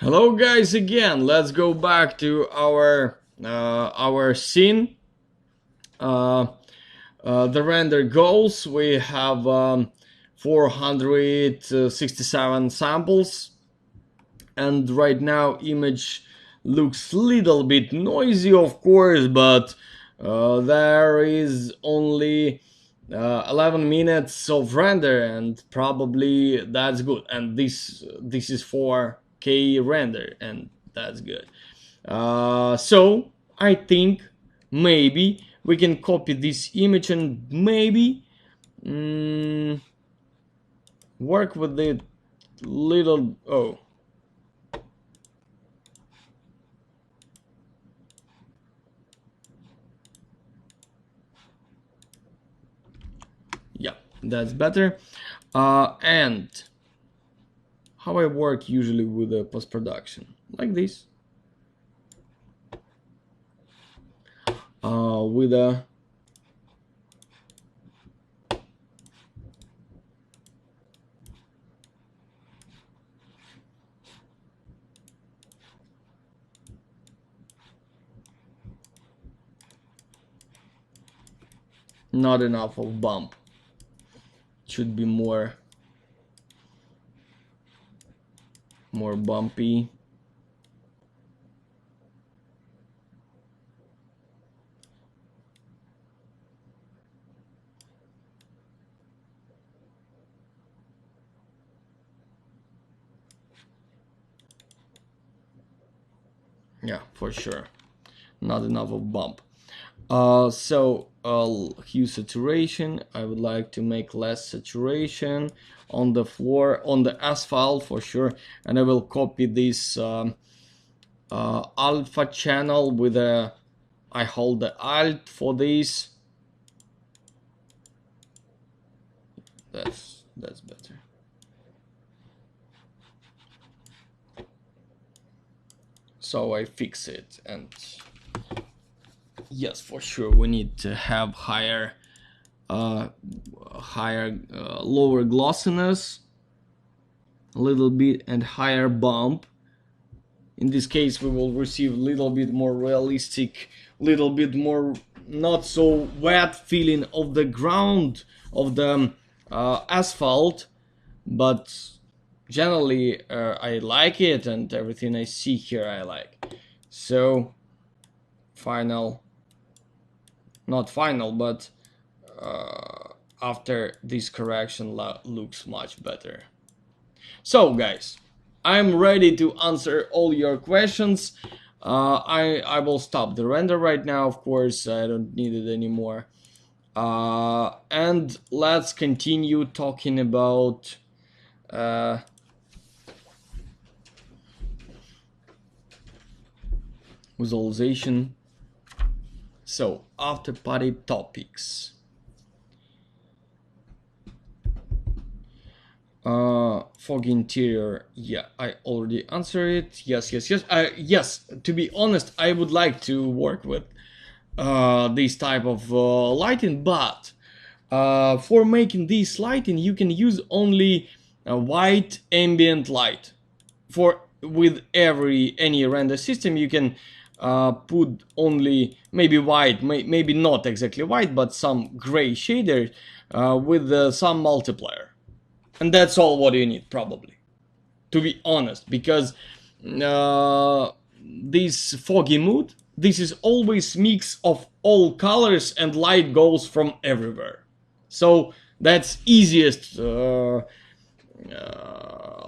Hello guys again. Let's go back to our scene. Uh, the render goals. We have 467 samples, and right now image looks little bit noisy, of course, but there is only 11 minutes of render, and probably that's good. And this is 4K render, and that's good. So I think maybe we can copy this image and maybe work with it little. Oh, yeah, that's better. And how I work usually with the post-production, like this, with a not enough of bump. Should be more bumpy. Yeah, for sure. Not enough of bump. So hue saturation, I would like to make less saturation on the floor, on the asphalt for sure. And I will copy this alpha channel with a, I hold the alt for this. That's better. So I fix it, and yes, for sure we need to have higher lower glossiness a little bit and higher bump. In this case we will receive a little bit more realistic, little bit more not so wet feeling of the ground of the asphalt, but generally I like it, and everything I see here I like. So not final, but after this correction looks much better. So guys, I'm ready to answer all your questions. I will stop the render right now, of course, I don't need it anymore. And let's continue talking about visualization. So, after party topics. Fog interior, yeah, I already answered it. Yes. Yes, to be honest, I would like to work with this type of lighting, but for making this lighting you can use only a white ambient light. With any render system you can put only maybe white, maybe not exactly white, but some gray shader with some multiplier, and that's all what you need probably, to be honest, because this foggy mood, this is always mix of all colors and light goes from everywhere. So that's easiest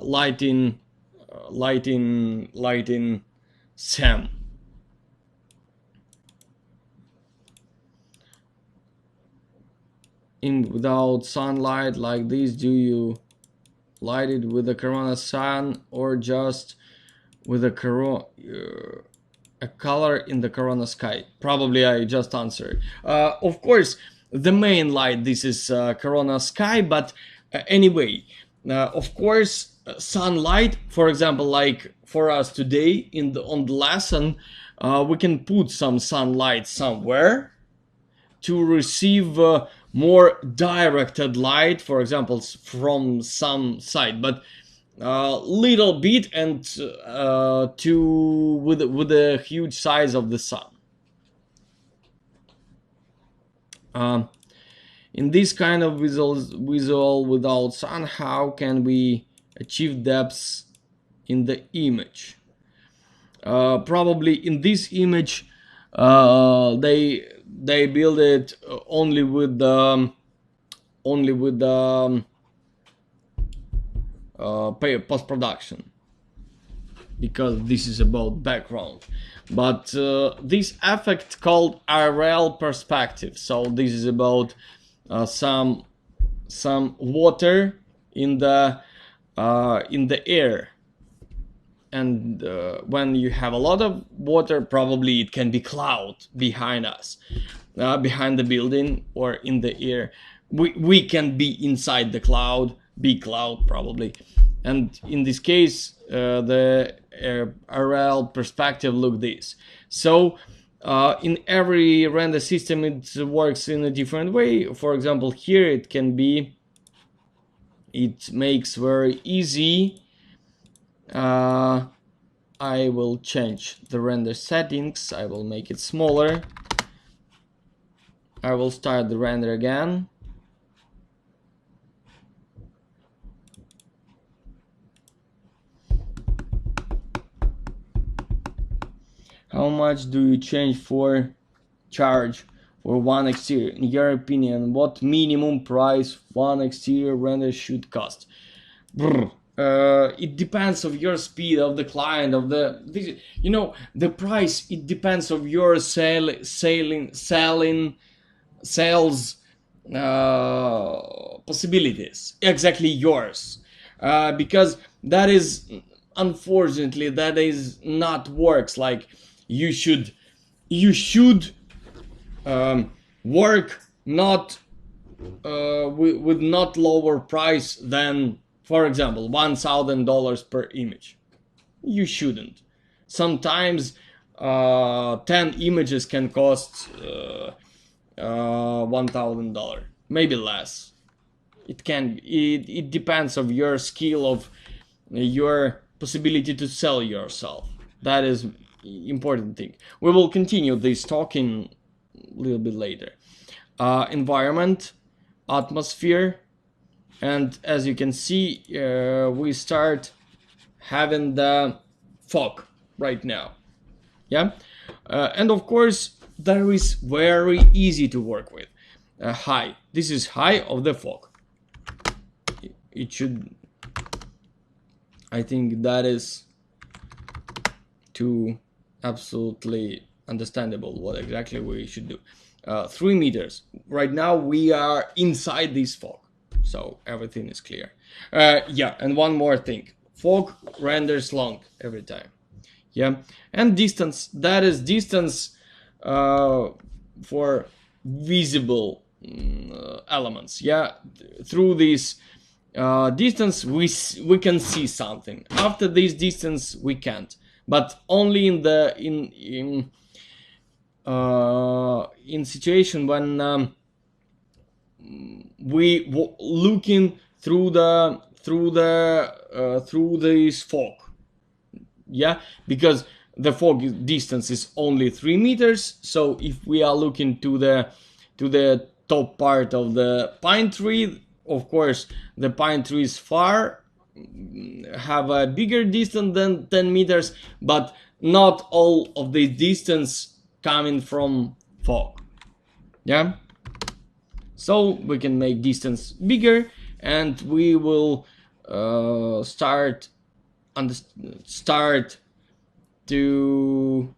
lighting SAM. Without sunlight like this, do you light it with the corona sun or just with a color in the corona sky? Probably I just answered. Of course, the main light, this is corona sky, but anyway, of course, sunlight, for example, like for us today on the lesson, we can put some sunlight somewhere to receive more directed light, for example, from some side. But little bit and to with the huge size of the sun. Um, in this kind of visual without sun, how can we achieve depths in the image? Probably in this image, they build it only with the post production, because this is about background. But this effect called RL perspective. So this is about some water in the air, and when you have a lot of water, probably it can be cloud behind us, behind the building or in the air. We can be inside the cloud, big cloud probably, and in this case the RL perspective look this. So in every render system it works in a different way. For example, here it makes very easy. I will change the render settings. I will make it smaller. I will start the render again. How much do you charge for one exterior? In your opinion, what minimum price one exterior render should cost? It depends of your speed, of the client, of the the price. It depends of your sales possibilities, exactly yours, because that is, unfortunately, that is not works like you should work not with not lower price than, for example, $1,000 per image. You shouldn't. Sometimes 10 images can cost $1,000, maybe less. It depends of your skill, of your possibility to sell yourself. That is important thing. We will continue this talking a little bit later. Environment, atmosphere, and as you can see, we start having the fog right now. Yeah, and of course there is very easy to work with. High. This is high of the fog. It should. I think that is too absolutely understandable what exactly we should do. 3 meters. Right now we are inside this fog, so everything is clear. Yeah, and one more thing. Fog renders long every time. Yeah, and distance. That is distance for visible elements. Yeah, through this distance we can see something. After this distance we can't, but only in situation when we looking through this fog. Yeah, because the fog distance is only 3 meters. So if we are looking to the top part of the pine tree, of course the pine tree is far, have a bigger distance than 10 meters, but not all of the distance coming from fog. Yeah, so we can make distance bigger, and we will start to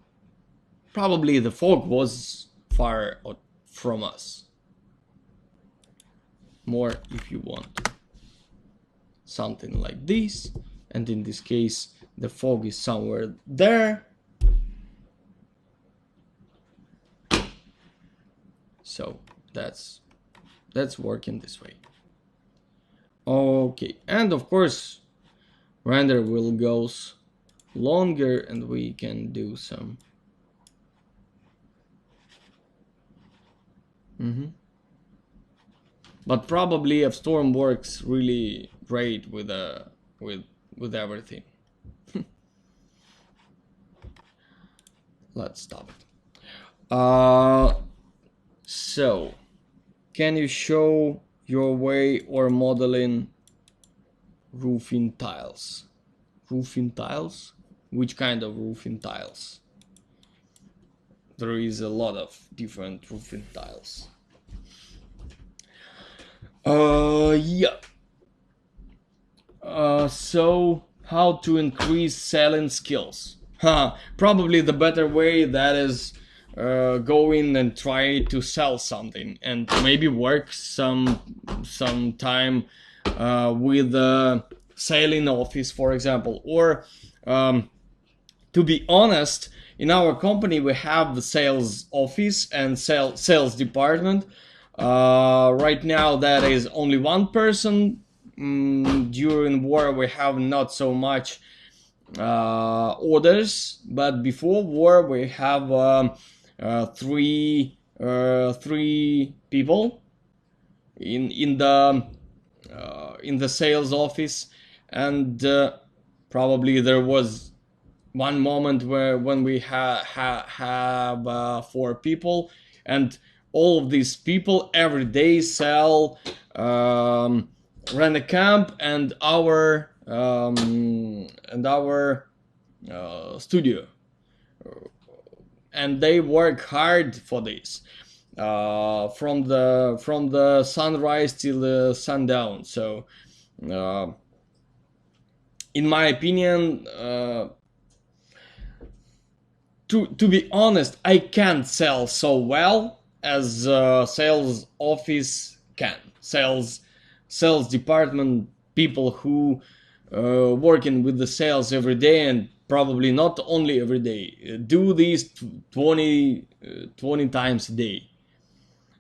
probably the fog was far from us. More if you want something like this, and in this case the fog is somewhere there. So that's working this way. Okay, and of course render will goes longer, and we can do some but probably a storm works really great with with everything. Let's stop it. So, can you show your way or modeling roofing tiles? Roofing tiles? Which kind of roofing tiles? There is a lot of different roofing tiles. Yeah. So how to increase selling skills? Probably the better way that is go in and try to sell something and maybe work some time with a selling office, for example. Or to be honest, in our company we have the sales office and sales department. Right now that is only one person. During war we have not so much orders, but before war we have three people in the sales office, and probably there was one moment where when we have 4 people, and all of these people every day sell rent a camp and our studio, and they work hard for this from the sunrise till the sundown. So in my opinion, to be honest, I can't sell so well as sales office can. Sales department people who working with the sales every day, and probably not only every day, do this 20 times a day.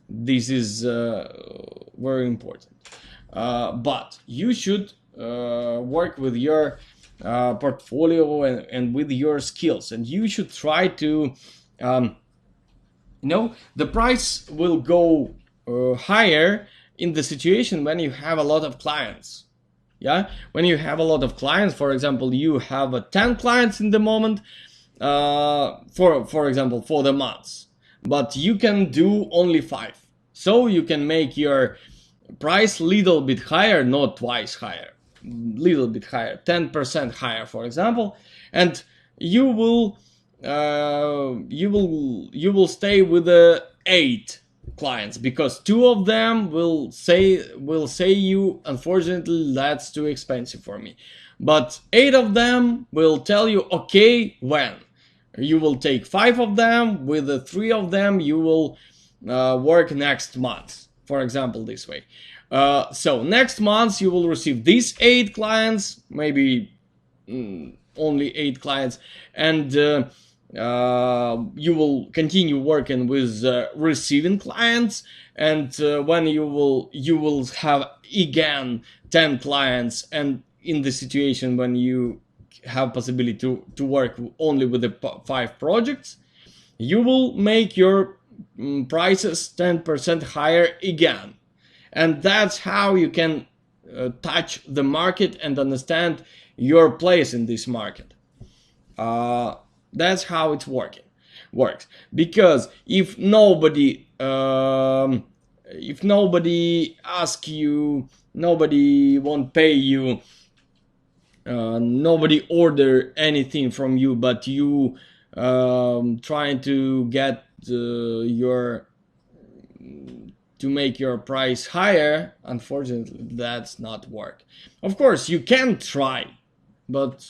This is very important. But you should work with your portfolio and with your skills, and you should try to the price will go higher in the situation when you have a lot of clients. Yeah, when you have a lot of clients, for example, you have 10 clients in the moment, for example, for the months, but you can do only 5, so you can make your price little bit higher, not twice higher, little bit higher, 10% higher, for example, and you will stay with the 8 clients, because 2 of them will say you, unfortunately that's too expensive for me, but 8 of them will tell you okay. When you will take 5 of them, with the 3 of them you will work next month, for example, this way. So next month you will receive these 8 clients, maybe only 8 clients, and you will continue working with receiving clients, and when you will have again 10 clients, and in the situation when you have possibility to work only with the 5 projects, you will make your prices 10% higher again. And that's how you can touch the market and understand your place in this market. That's how it's works. Because if nobody asks you, nobody won't pay you, nobody order anything from you, but you trying to get to make your price higher, unfortunately that's not work. Of course you can try, but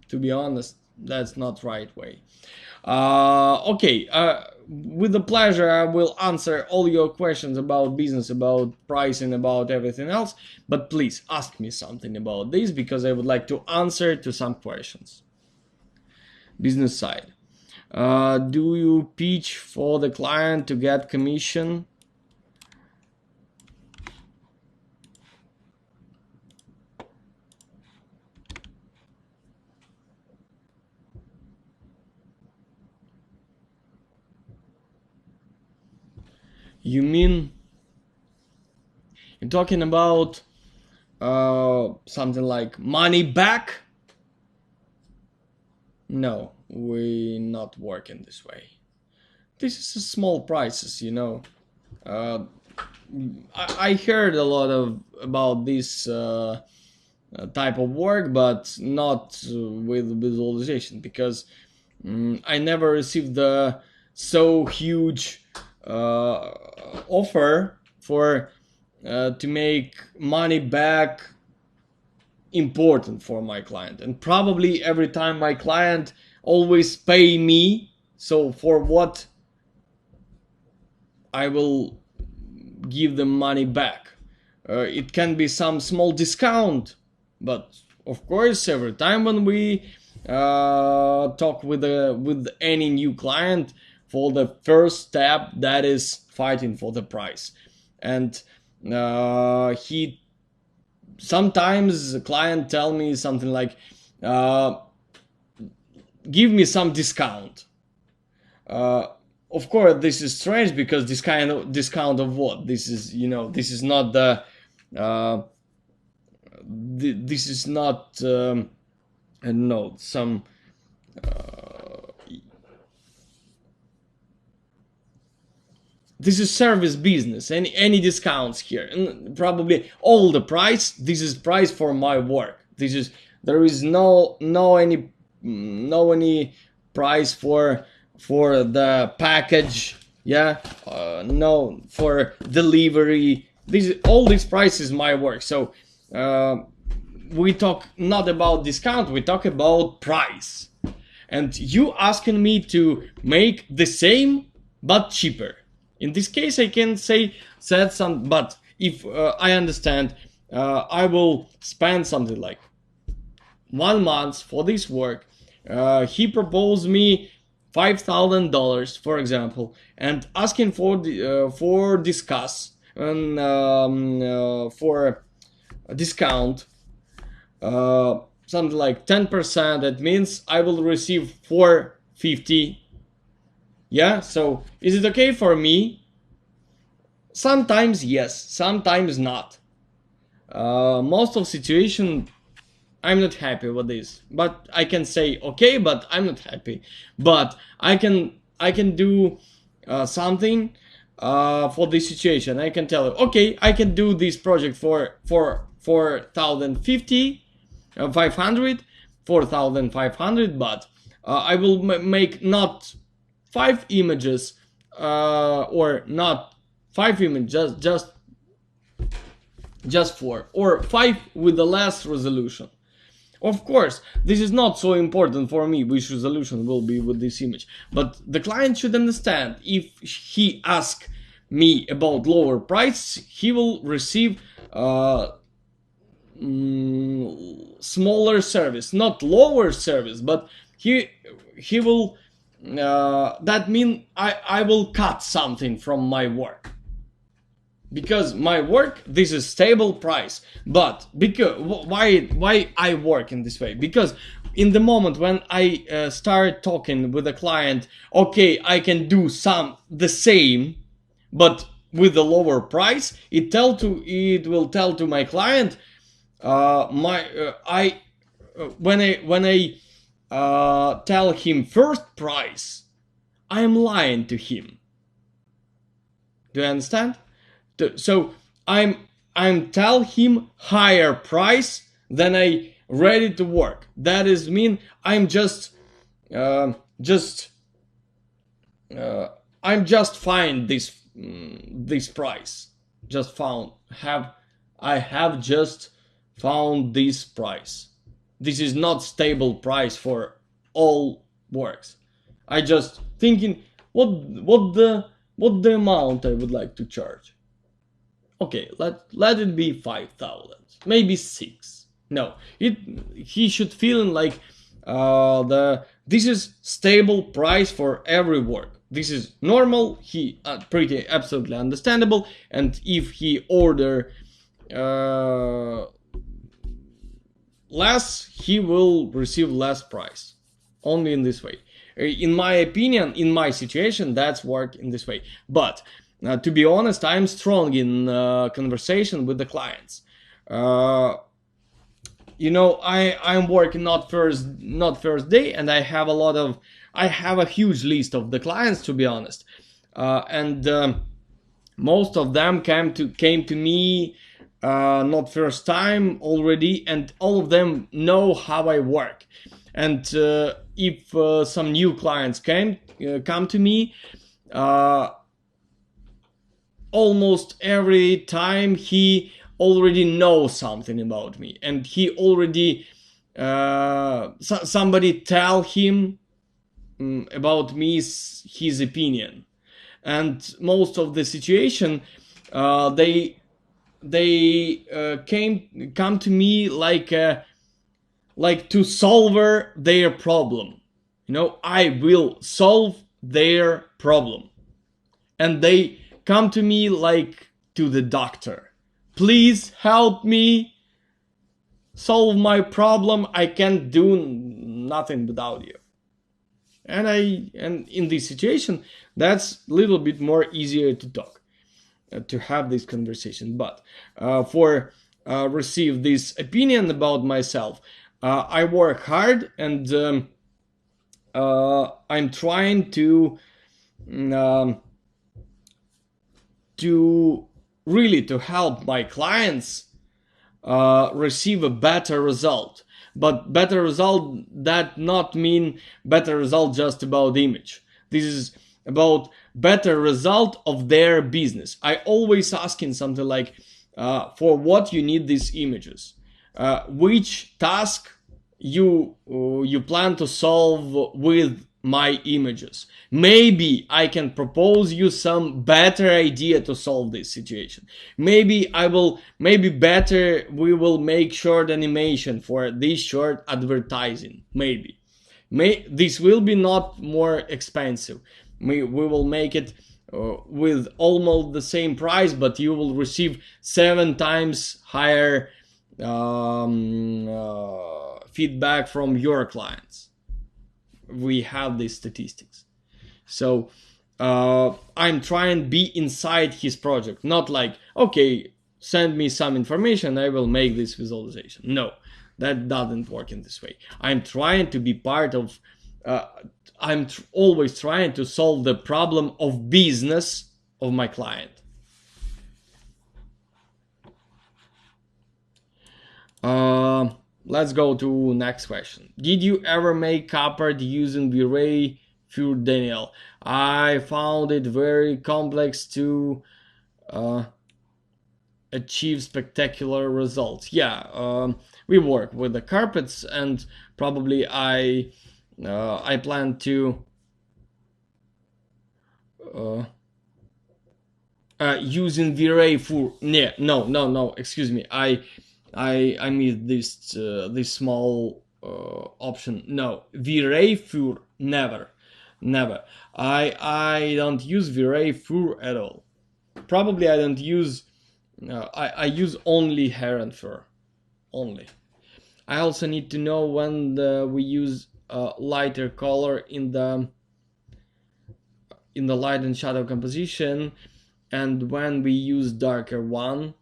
to be honest, that's not right way. Okay, with the pleasure I will answer all your questions about business, about pricing, about everything else, but please ask me something about this, because I would like to answer to some questions. Business side. Do you pitch for the client to get commission? You mean you're talking about something like money back. No, we not working this way. This is a small prices, you know. Uh, I heard a lot of about this type of work, but not with visualization, because I never received the so huge offer for to make money back important for my client. And probably every time my client always pay me, so for what I will give them money back. It can be some small discount, but of course, every time when we talk with any new client, for the first step, that is fighting for the price. And he sometimes the client tell me something like, give me some discount. Of course, this is strange, because this kind of discount of what? This is, you know, this is not the this is not I don't know, some this is service business. Any discounts here, and probably all the price, this is price for my work. This is, there is no any price for the package, yeah, no, for delivery. This, all this price is my work. So we talk not about discount, we talk about price. And you asking me to make the same but cheaper. In this case, I can say said some, but if I understand, I will spend something like 1 month for this work. He proposed me $5,000, for example, and asking for discuss and for a discount, something like 10%. That means I will receive 450. Yeah, so is it okay for me? Sometimes yes, sometimes not. Most of situation, I'm not happy with this, but I can say okay, but I'm not happy. But I can do something for this situation. I can tell you, okay, I can do this project for 4,050, 500, 4,500, but I will make not 5 images, or not 5 images, just 4 or 5 with the less resolution. Of course, this is not so important for me which resolution will be with this image, but the client should understand, if he asks me about lower price, he will receive smaller service, not lower service, but he will that mean I will cut something from my work, because my work, this is stable price. But because why I work in this way? Because in the moment when I start talking with a client, okay, I can do the same but with a lower price, it will tell to my client, when I tell him first price, I'm lying to him. Do you understand? So I'm tell him higher price than I ready to work. That is mean I'm just find this price. I have just found this price. This is not stable price for all works. I just thinking what the amount I would like to charge. Okay, let it be 5,000, maybe 6. No, he should feel like this is stable price for every work. This is normal. He pretty absolutely understandable. And if he order less, he will receive less price. Only in this way. In my opinion, in my situation, that's work in this way. But to be honest, I'm strong in conversation with the clients. uh, I'm working not first day, and I have a huge list of the clients, to be honest. And most of them came to me not first time already, and all of them know how I work. And if some new clients come to me, uh, almost every time he already knows something about me, and he already somebody tell him about me his opinion. And most of the situation, they come to me like to solve their problem. I will solve their problem, and they come to me like to the doctor. Please help me solve my problem. I can't do nothing without you. And in this situation, that's a little bit more easier to talk, to have this conversation. But for receive this opinion about myself, I work hard, and I'm trying um, to really to help my clients receive a better result. But better result that not mean better result just about image. This is about better result of their business. I always asking something like, for what you need these images, which task you plan to solve with my images. Maybe I can propose you some better idea to solve this situation. Maybe better we will make short animation for this short advertising. Maybe. This will be not more expensive. We will make it with almost the same price, but you will receive 7 times higher feedback from your clients. We have these statistics. So I'm trying to be inside his project, not like, okay, send me some information, I will make this visualization. No, that doesn't work in this way. I'm trying to be part of, always trying to solve the problem of business of my client. Let's go to next question. Did you ever make card using V-Ray for Daniel? I found it very complex to achieve spectacular results. Yeah, we work with the carpets, and probably I plan to using V-Ray for no, excuse me, I missed this small option. No, V-Ray for never. I don't use V-Ray for at all. Probably I don't use. I use only Heron fur, only. I also need to know when we use lighter color in the light and shadow composition, and when we use darker one.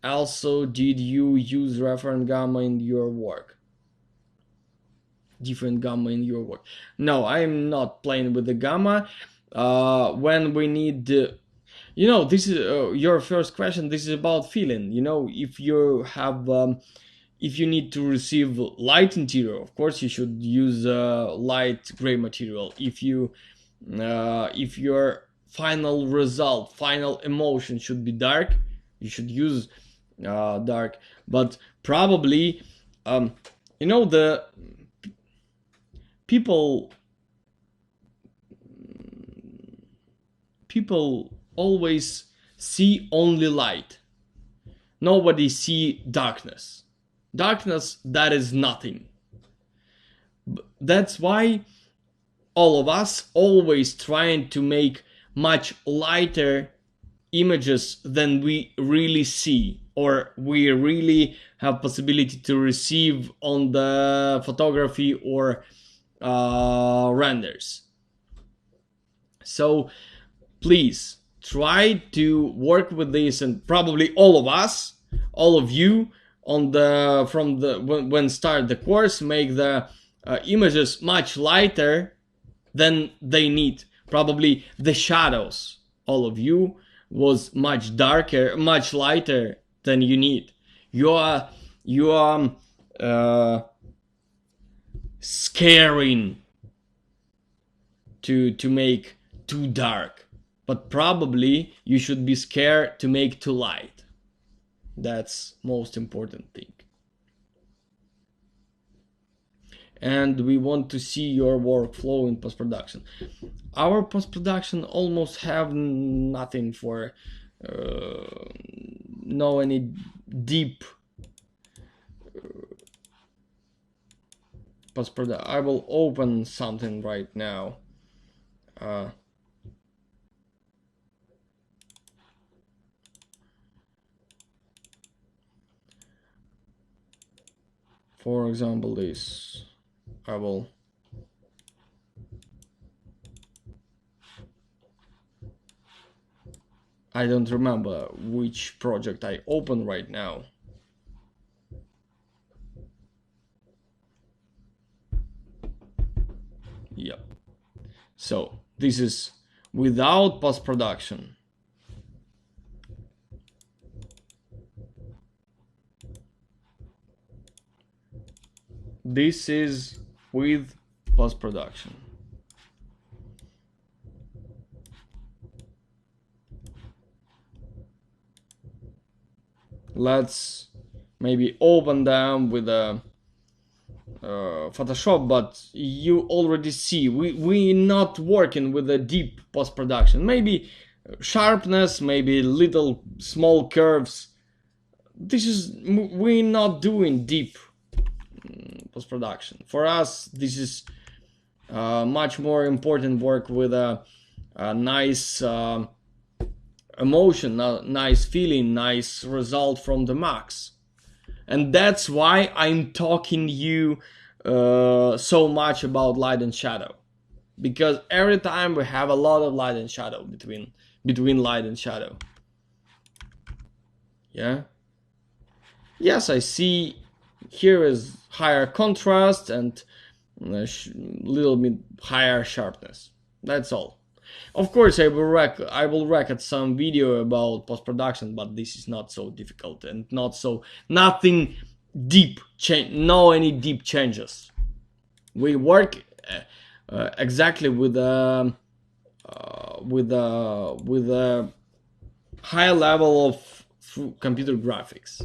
Also, did you use reference gamma in your work? Different gamma in your work? No, I'm not playing with the gamma. When we need, this is your first question. This is about feeling. If you have, if you need to receive light interior, of course you should use light gray material. If your final result, final emotion should be dark, you should use dark. But probably the people always see only light. Nobody see darkness. That is nothing. That's why all of us always trying to make much lighter images than we really see, or we really have possibility to receive on the photography or renders. So please try to work with this, and probably all of us All of you on the from the when start the course make the images much lighter than they need. Probably the shadows, all of you, was much darker, much lighter than you need. You are scaring to make too dark, but probably you should be scared to make too light. That's most important thing. And we want to see your workflow in post-production. Our post-production almost have nothing for no any deep post-production. I will open something right now. For example, this. I don't remember which project I open right now. Yep. So this is without post-production. This is with post-production. Let's maybe open them with a Photoshop, but you already see we're not working with a deep post-production. Maybe sharpness, maybe little small curves. We're not doing deep post-production. For us, this is much more important work with a nice emotion, nice feeling, nice result from the max. And that's why I'm talking you so much about light and shadow, because every time we have a lot of light and shadow between light and shadow. Yeah. Yes, I see here is higher contrast and a little bit higher sharpness. That's all. Of course, I will record some video about post-production, but this is not so difficult and nothing deep no any deep changes. We work exactly with a high level of computer graphics.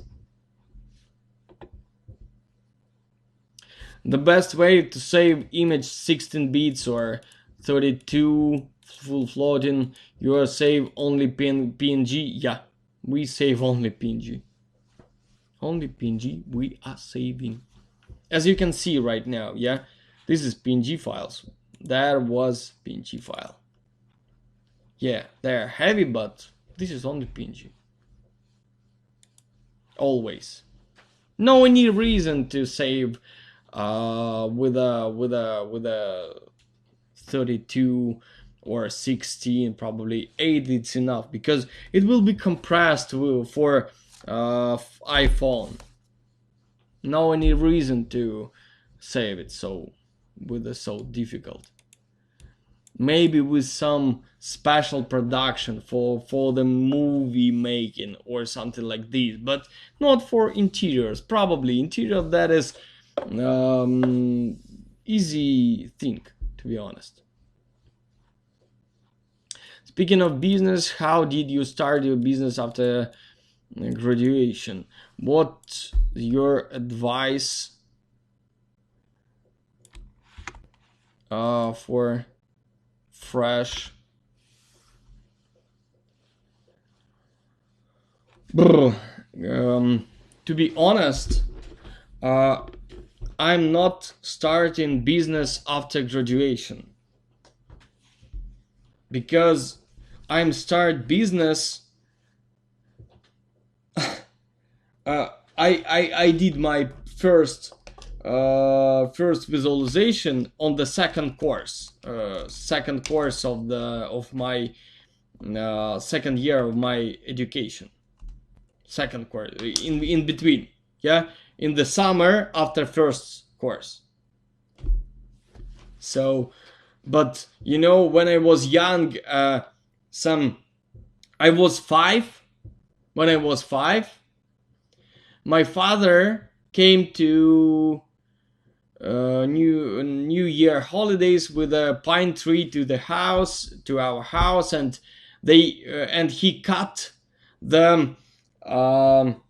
The best way to save image 16 bits or 32 full floating, you are save only PNG. Yeah, we save only PNG. Only PNG we are saving. As you can see right now, yeah, this is PNG files. There was PNG file. Yeah, they're heavy, but this is only PNG. Always. No any reason to save with a 32 or 16, probably 8 it's enough, because it will be compressed for iPhone. No any reason to save it so difficult. Maybe with some special production for the movie making or something like this, but not for interiors. Probably interior, that is easy thing, to be honest. Speaking of business, how did you start your business after graduation? What's your advice for fresh? To be honest, I'm not starting business after graduation, because I'm start business. I did my first visualization on the second course of my second year of my education. second course, in between, yeah, in the summer after first course. So, but you know, when I was young, I was 5. When I was 5, my father came to New Year holidays with a pine tree to our house, and and he cut the um,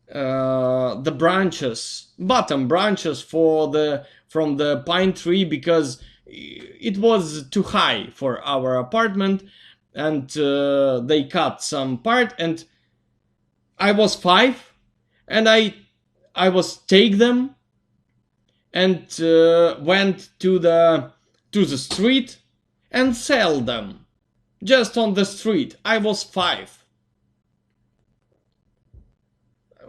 the branches, bottom branches from the pine tree, because it was too high for our apartment, and they cut some part, and I was 5, and I was take them and went to the street and sell them just on the street. I was 5.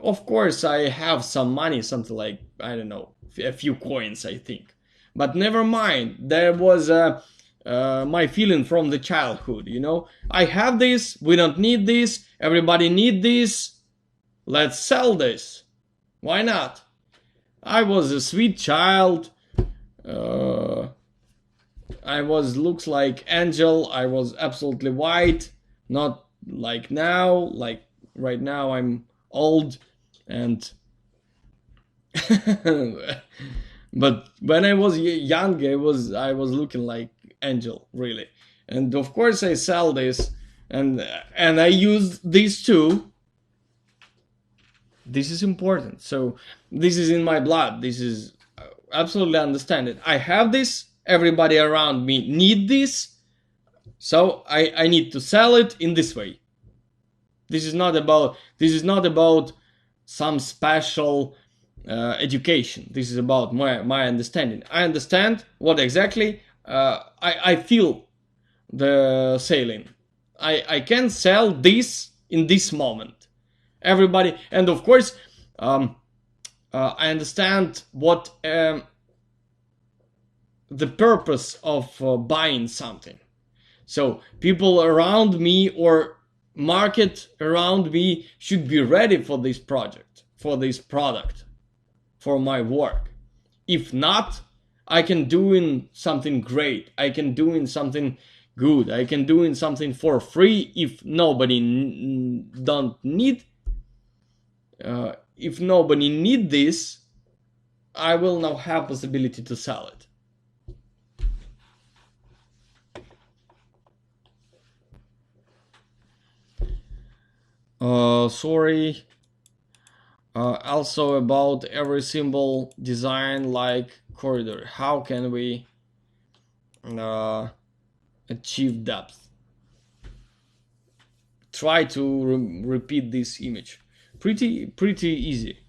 Of course, I have some money, something like, I don't know, a few coins, I think. But never mind, there was my feeling from the childhood, you know. I have this, we don't need this, everybody need this, let's sell this. Why not? I was a sweet child. I was looks like angel. I was absolutely white, not like now. Like right now, I'm old, and but when I was young, I was looking like angel, really. And of course, I sell this, and I use these too. This is important. So this is in my blood. This is absolutely understand it. I have this. Everybody around me need this. So I need to sell it in this way. This is not about some special education. This is about my understanding. I understand what exactly I feel the selling. I can sell this in this moment. Everybody, and of course, I understand what the purpose of buying something. So people around me or market around me should be ready for this project, for this product, for my work. If not, I can do in something great. I can do in something good. I can do in something for free if nobody don't need. If nobody need this, I will now have possibility to sell it. Sorry. Also about every symbol design like corridor. How can we achieve depth? Try to repeat this image. Pretty easy.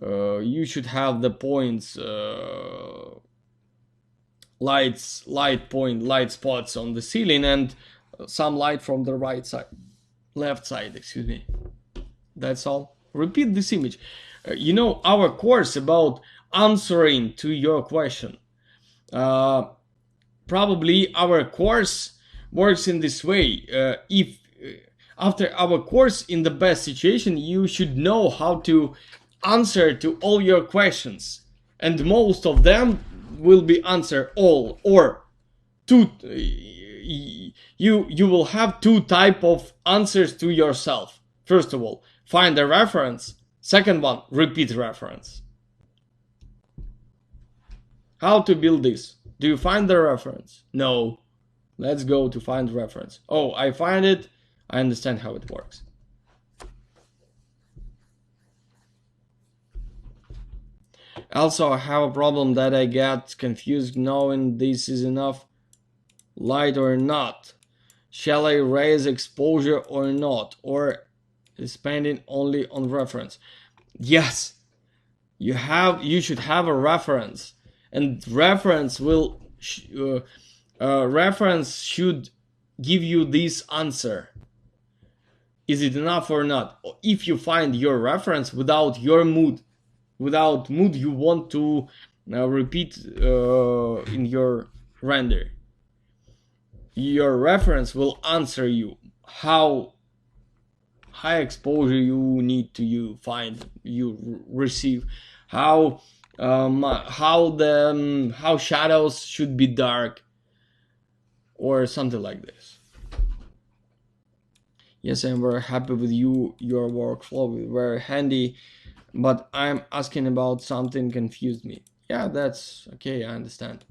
You should have the points, light spots on the ceiling, and some light from the left side, excuse me. That's all. Repeat this image. You know, our course about answering to your question. Probably our course works in this way. If after our course, in the best situation, you should know how to answer to all your questions, and most of them will be answered all, or two. You will have two type of answers to yourself. First of all, find a reference. Second one, repeat reference. How to build this? Do you find the reference? No. Let's go to find reference. Oh, I find it. I understand how it works. Also, I have a problem that I get confused knowing this is enough light or not. Shall I raise exposure or not? Or spending only on reference? Yes, you should have a reference, and reference should give you this answer. Is it enough or not? If you find your reference without mood you want to repeat in your render, your reference will answer you how high exposure you need to receive, how how shadows should be dark, or something like this. Yes, I'm very happy with your workflow is very handy, but I'm asking about something confused me. Yeah, that's okay, I understand.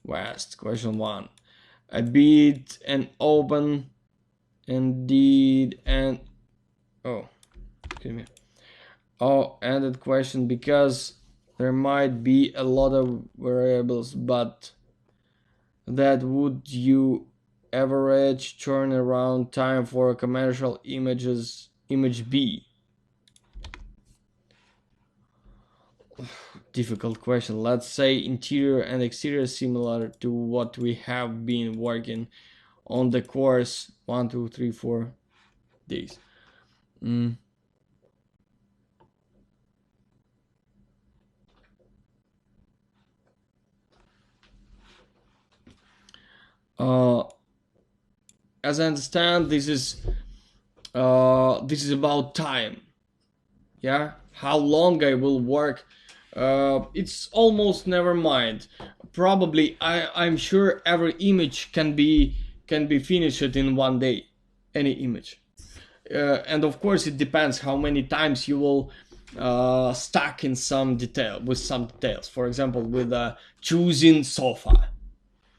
West, question one. I beat and open indeed and oh, excuse me. Oh, ended question because there might be a lot of variables, but that would you average turnaround time for a commercial image B? Difficult question. Let's say interior and exterior similar to what we have been working on the course 1, 2, 3, 4 days. Mm. Uh, as I understand, this is about time. Yeah, how long I will work. It's almost never mind. Probably, I'm sure every image can be finished in one day. Any image. And of course it depends how many times you will stack in some detail with some details, for example with choosing sofa.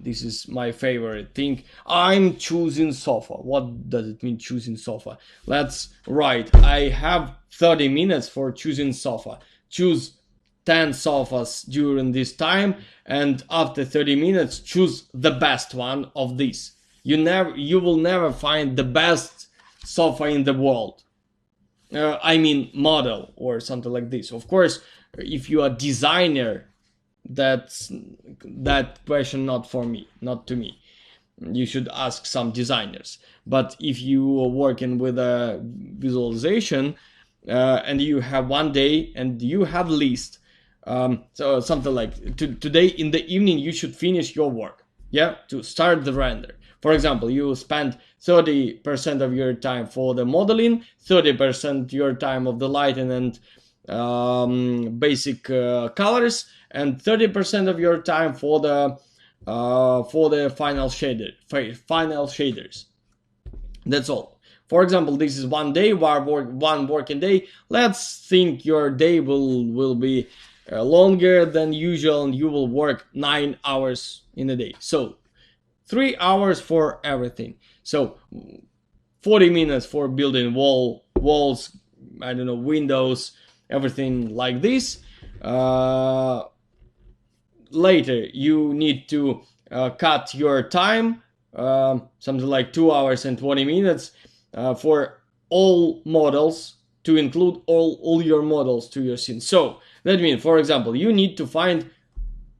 This is my favorite thing. I'm choosing sofa. What does it mean, choosing sofa? Let's write. I have 30 minutes for choosing sofa. Choose 10 sofas during this time, and after 30 minutes choose the best one of these. You will never find the best sofa in the world. I mean model or something like this. Of course, if you are designer, that's that question not for me, not to me. You should ask some designers. But if you are working with a visualization and you have one day and you have list, so something like today in the evening you should finish your work, yeah, to start the render. For example, you spend 30% of your time for the modeling, 30% your time of the lighting and basic colors, and 30% of your time for the final shaders. That's all. For example, this is one day, one working day. Let's think your day will be longer than usual, and you will work 9 hours in a day. So 3 hours for everything. So 40 minutes for building walls, I don't know, windows, everything like this. Later you need to cut your time, something like 2 hours and 20 minutes for all models, to include all your models to your scene. So that means, for example, you need to find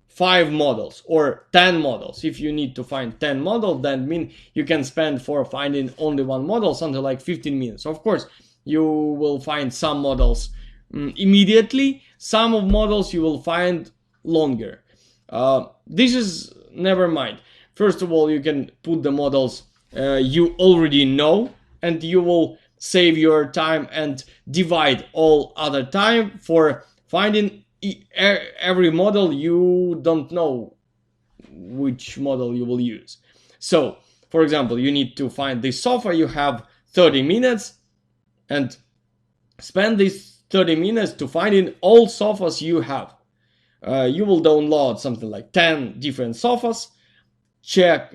5 models or 10 models. If you need to find 10 models, that means you can spend for finding only one model something like 15 minutes. Of course, you will find some models immediately, some of models you will find longer. This is never mind. First of all, you can put the models you already know, and you will save your time and divide all other time for finding every model you don't know which model you will use. So, for example, you need to find this sofa, you have 30 minutes, and spend these 30 minutes to finding all sofas you have. You will download something like 10 different sofas, check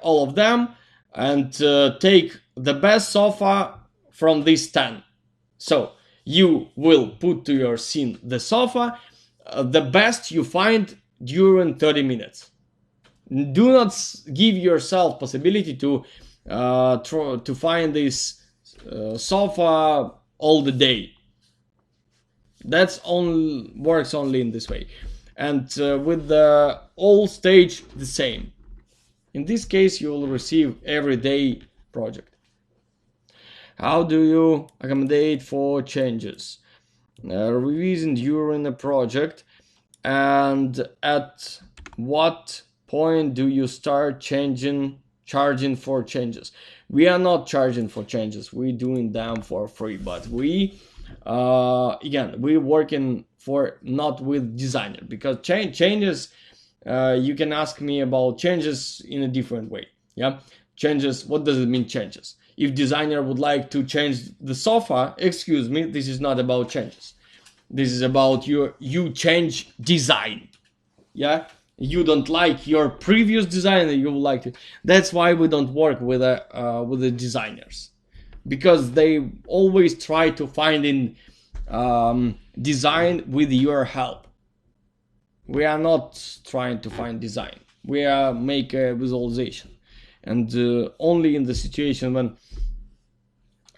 all of them, and take the best sofa from these 10. So you will put to your scene the sofa, the best you find during 30 minutes. Do not give yourself possibility to find this sofa all the day. That's only works only in this way. And with the all stage the same. In this case, you will receive everyday project. How do you accommodate for changes? Revision during a project, and at what point do you start changing charging for changes. We are not charging for changes. We're doing them for free, but we again, we're working for not with designer, because changes, you can ask me about changes in a different way. Yeah, changes, what does it mean changes? If designer would like to change the sofa, excuse me, this is not about changes. This is about you change design. Yeah, you don't like your previous design, you would like to. That's why we don't work with the designers, because they always try to find in design with your help. We are not trying to find design. We are make a visualization, and only in the situation when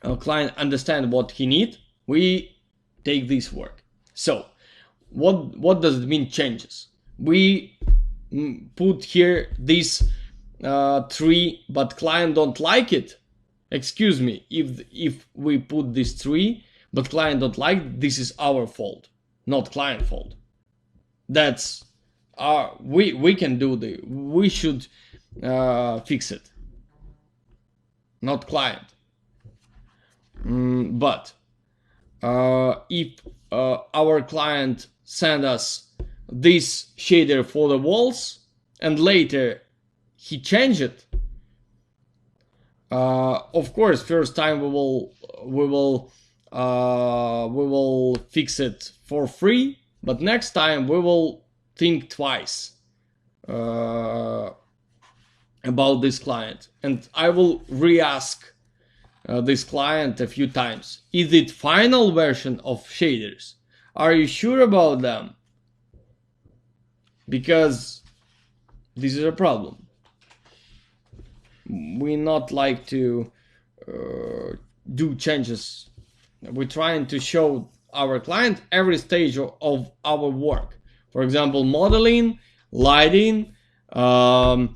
a client understand what he need, we take this work. So what does it mean changes? We put here this tree, but client don't like it. Excuse me, if we put this tree but client don't like, this is our fault, not client fault. That's we can do we should fix it, not client. But if our client send us this shader for the walls and later he change it, of course first time we will fix it for free, but next time we will think twice about this client, and I will re-ask this client a few times. Is it final version of shaders? Are you sure about them? Because this is a problem. We not like to do changes. We're trying to show our client every stage of our work. For example, modeling, lighting, general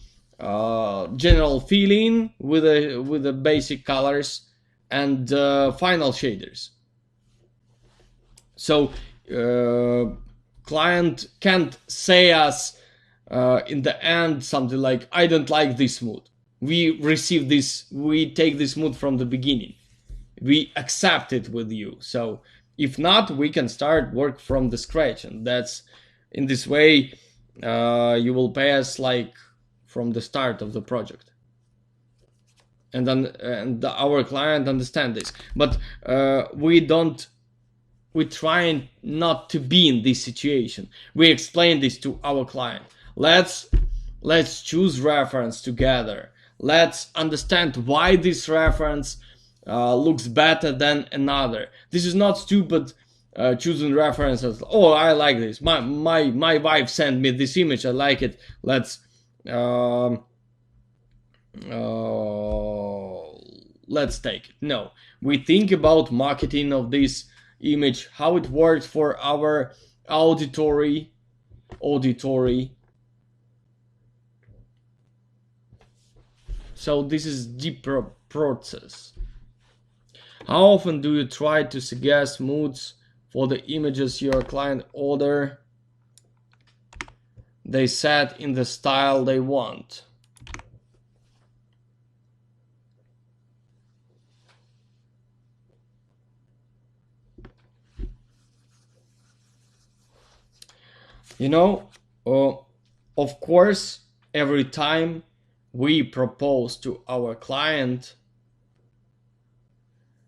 feeling with the basic colors, and final shaders. So client can't say us in the end something like, I don't like this mood. We receive this, we take this mood from the beginning, we accept it with you. So if not, we can start work from the scratch, and that's in this way you will pay us like from the start of the project, and then our client understand this. But we trying not to be in this situation. We explain this to our client. Let's choose reference together. Let's understand why this reference looks better than another. This is not stupid choosing references. Oh, I like this. My wife sent me this image. I like it. Let's take it. No, we think about marketing of this image, how it works for our auditory. So this is deeper process. How often do you try to suggest moods for the images your client order? They set in the style they want. You know, of course, every time we propose to our client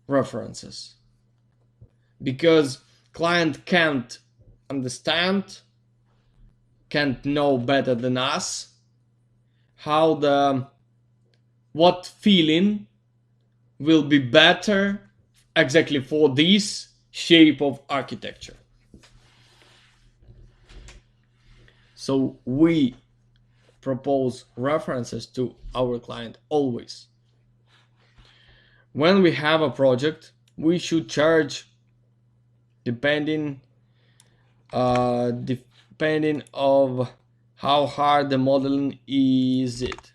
references, because client can't understand, can't know better than us what feeling will be better exactly for this shape of architecture. So we propose references to our client always. When we have a project, we should charge depending of how hard the modeling is it.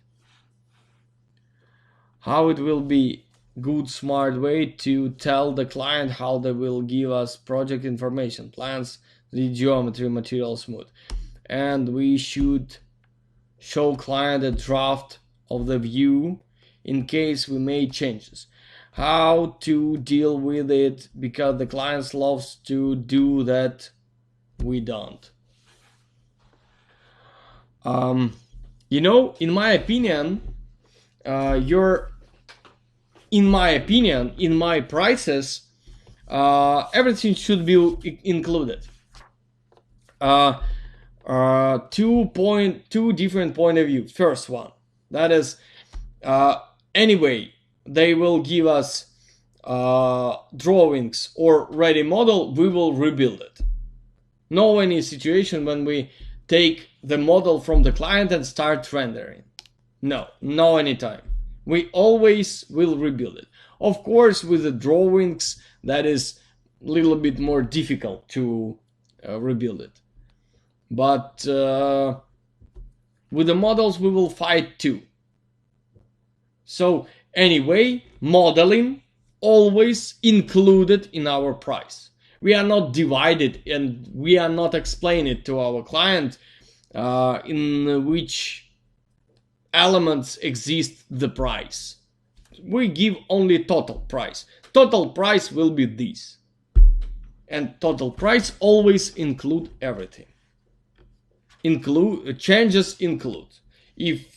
How it will be good smart way to tell the client how they will give us project information, plans, the geometry, material, smooth. And we should show client a draft of the view in case we made changes. How to deal with it because the clients loves to do that, we don't. In my opinion, in my prices, everything should be included. Two different point of view. First one, that is, anyway, they will give us drawings or ready model, we will rebuild it. No any situation when we take the model from the client and start rendering. No anytime. We always will rebuild it. Of course, with the drawings, that is a little bit more difficult to rebuild it. But with the models, we will fight too. So anyway, modeling always included in our price. We are not divided and we are not explaining it to our client in which elements exist the price. We give only total price. Total price will be this. And total price always include everything. Changes include. If,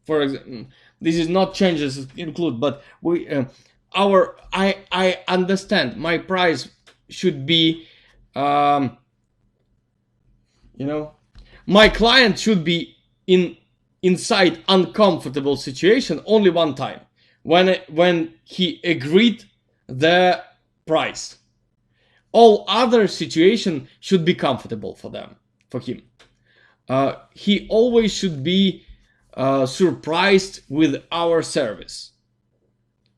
for example, this is not changes include, but I understand my price should be, my client should be inside uncomfortable situation only one time when he agreed the price. All other situation should be comfortable for him. He always should be surprised with our service.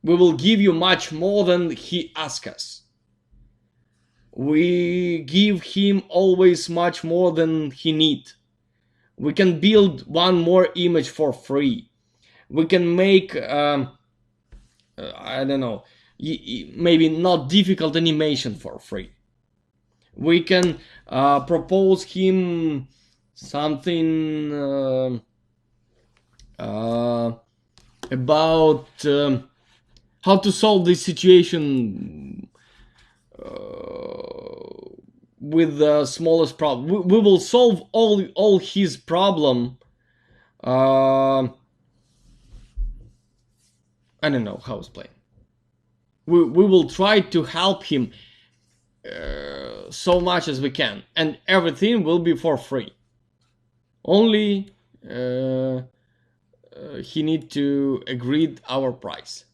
We will give you much more than he asks us. We give him always much more than he needs. We can build one more image for free. We can make, maybe not difficult animation for free. We can propose him something about how to solve this situation with the smallest problem. We will solve all his problem. I don't know how to explain. We will try to help him so much as we can, and everything will be for free. Only he need to agree our price.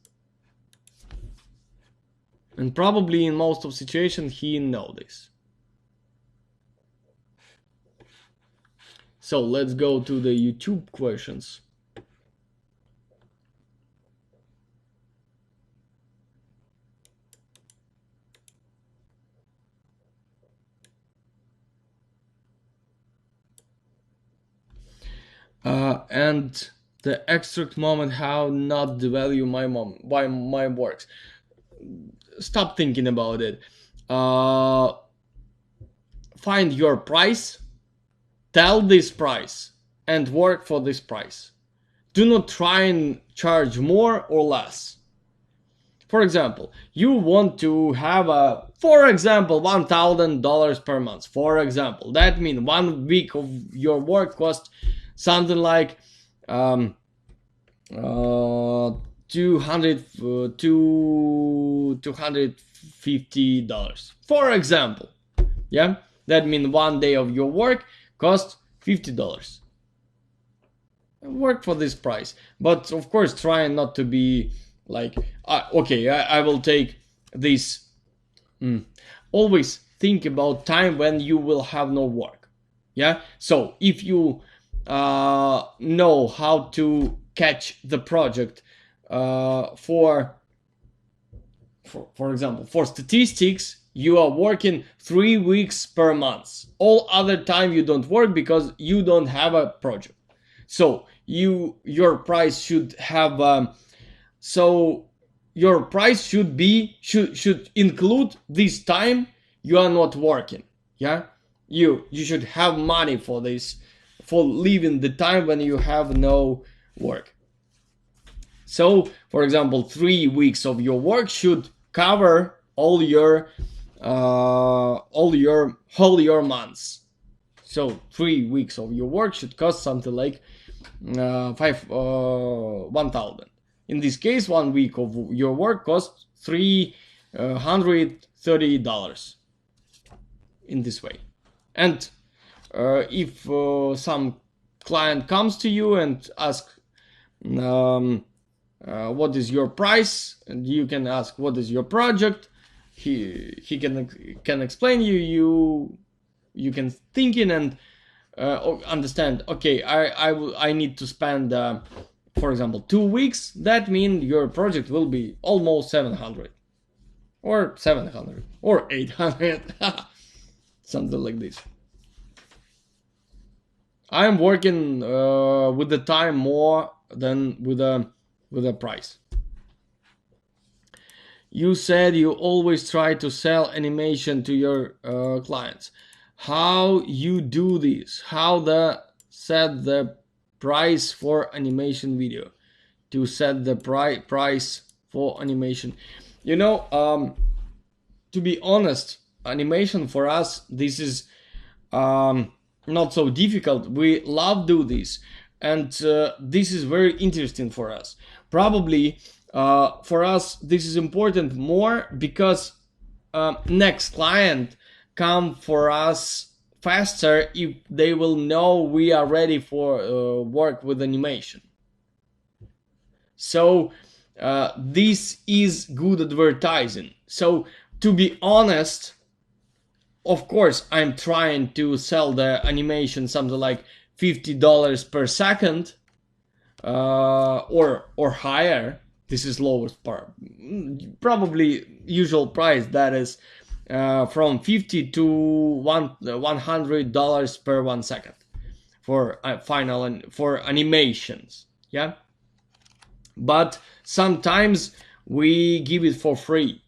And probably in most of situations he know this. So let's go to the YouTube questions. And the extract moment, how not devalue my works. Stop thinking about it. Find your price, tell this price, and work for this price. Do not try and charge more or less. For example, you want to have $1,000 per month. For example, that means 1 week of your work costs something like $250. For example, yeah, that means 1 day of your work costs $50. Work for this price, but of course try not to be like, okay, I will take this. Always think about time when you will have no work. Yeah, so if you know how to catch the project for example, for statistics, you are working 3 weeks per month. All other time you don't work because you don't have a project. So your price should have your price should include this time you are not working. Yeah, you should have money for this, for leaving the time when you have no work. So, for example, 3 weeks of your work should cover all your whole your months. So 3 weeks of your work should cost something like 1,000. In this case, 1 week of your work costs $330 in this way. And if some client comes to you and asks what is your price, and you can ask what is your project, he can explain you can think in and understand, okay, I need to spend for example 2 weeks. That means your project will be almost 700 or 700 or 800 something like this. I'm working with the time more than with a price. You said you always try to sell animation to your clients. How you do this? How the set the price for animation video? To set the price for animation. You know, to be honest, animation for us, this is not so difficult. We love do this, and this is very interesting for us. Probably for us this is important more because next client come for us faster if they will know we are ready for work with animation. So this is good advertising. So to be honest, of course I'm trying to sell the animation something like $50 per second or higher. This is lowest part, probably usual price, that is from $50 to $100 per 1 second for final and for animations. Yeah, but sometimes we give it for free.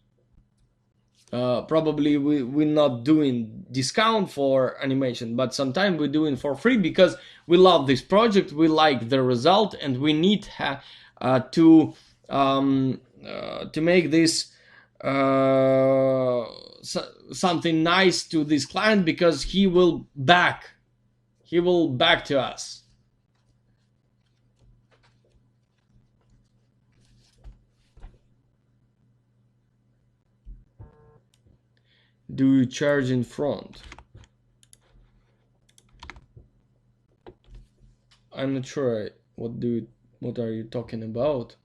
Probably we're not doing discount for animation, but sometimes we're doing for free because we love this project, we like the result, and we need to make this something nice to this client, because he will back to us. Do you charge in front? I'm not sure what are you talking about.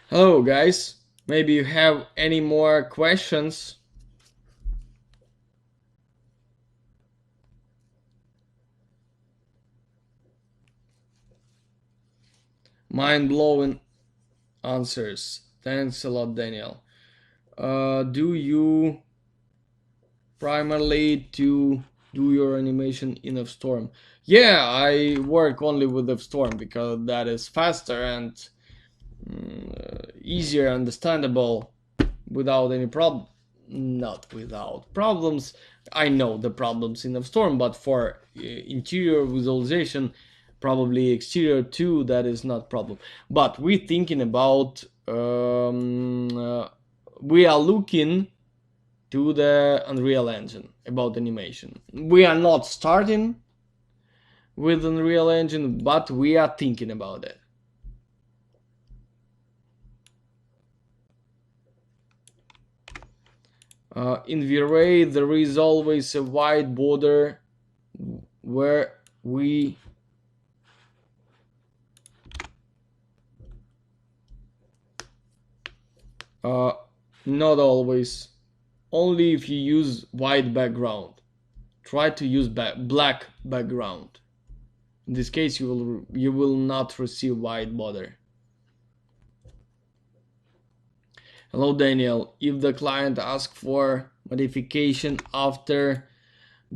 Hello guys, maybe you have any more questions? Mind-blowing answers. Thanks a lot, Daniel. Do you primarily to do your animation in Afstorm? Yeah, I work only with Afstorm because that is faster and easier, understandable, without any problem. Not without problems. I know the problems in Afstorm, but for interior visualization, probably exterior too, that is not problem. But we're thinking about we are looking to the Unreal Engine about animation. We are not starting with Unreal Engine, but we are thinking about it. In V-Ray there is always a white border where we not always, only if you use white background. Try to use black background. In this case you will not receive white border. Hello Daniel, if the client asks for modification after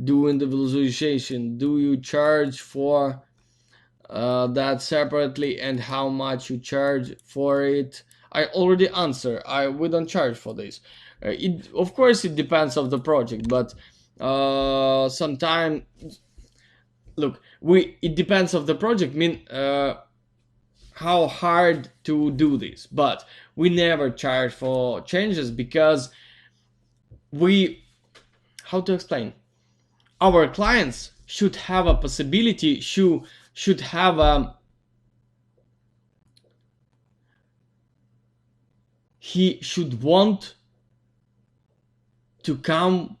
doing the visualization, do you charge for that separately, and how much you charge for it? I already answered. We don't charge for this. Of course it depends of the project, but sometimes look, we it depends of the project. Mean how hard to do this, but we never charge for changes because we, how to explain, our clients should have a possibility, should have a, he should want to come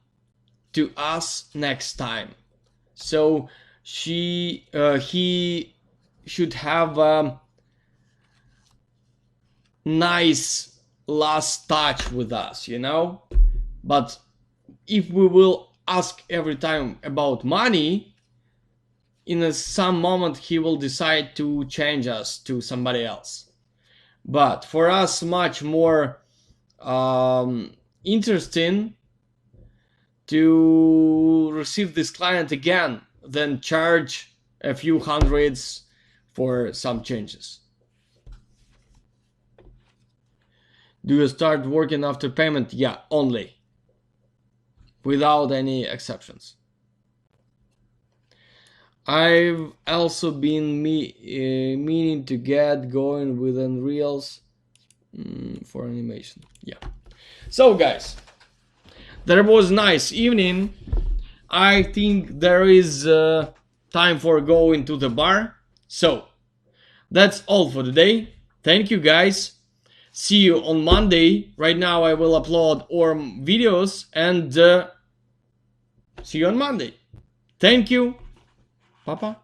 to us next time. So he should have a nice last touch with us, you know. But if we will ask every time about money, in some moment he will decide to change us to somebody else. But for us, much more interesting to receive this client again than charge a few hundreds for some changes. Do you start working after payment? Yeah, only. Without any exceptions. I've also been meaning to get going with Unreals for animation. Yeah. So guys, there was nice evening. I think there is time for going to the bar. So that's all for today. Thank you guys. See you on Monday. Right now I will upload more videos and see you on Monday. Thank you. Papa.